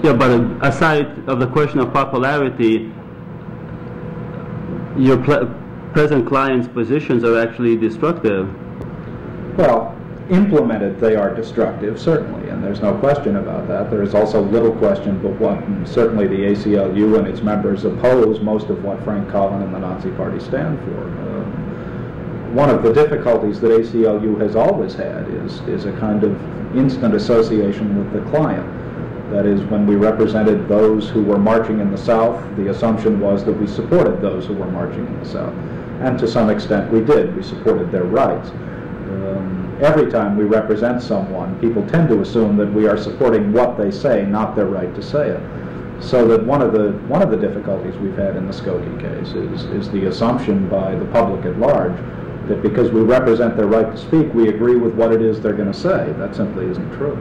Yeah, but aside of the question of popularity, your present client's positions are actually destructive. Well, implemented, they are destructive, certainly, and there's no question about that. There is also little question but what certainly the ACLU and its members oppose most of what Frank Collin and the Nazi Party stand for. One of the difficulties that ACLU has always had is a kind of instant association with the client. That is, when we represented those who were marching in the South, the assumption was that we supported those who were marching in the South. And to some extent we did. We supported their rights. Every time we represent someone, people tend to assume that we are supporting what they say, not their right to say it. So that one of the difficulties we've had in the Skokie case is the assumption by the public at large that because we represent their right to speak, we agree with what it is they're going to say. That simply isn't true.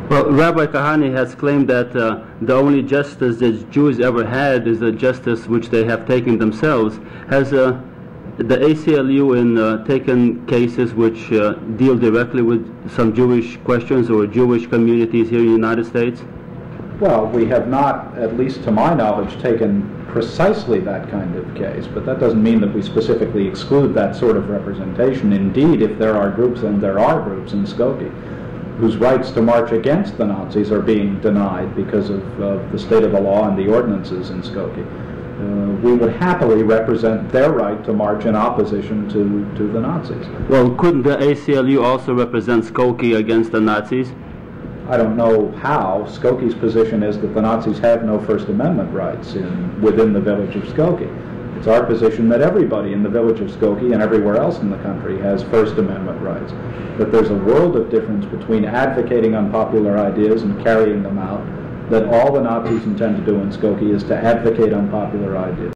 Well, Rabbi Kahane has claimed that the only justice that Jews ever had is the justice which they have taken themselves. Has the ACLU taken cases which deal directly with some Jewish questions or Jewish communities here in the United States? Well, we have not, at least to my knowledge, taken precisely that kind of case, but that doesn't mean that we specifically exclude that sort of representation. Indeed, if there are groups, and there are groups in Skokie, whose rights to march against the Nazis are being denied because of the state of the law and the ordinances in Skokie, we would happily represent their right to march in opposition to the Nazis. Well, couldn't the ACLU also represent Skokie against the Nazis? I don't know how. Skokie's position is that the Nazis have no First Amendment rights within the village of Skokie. It's our position that everybody in the village of Skokie and everywhere else in the country has First Amendment rights. That there's a world of difference between advocating unpopular ideas and carrying them out, that all the Nazis intend to do in Skokie is to advocate unpopular ideas.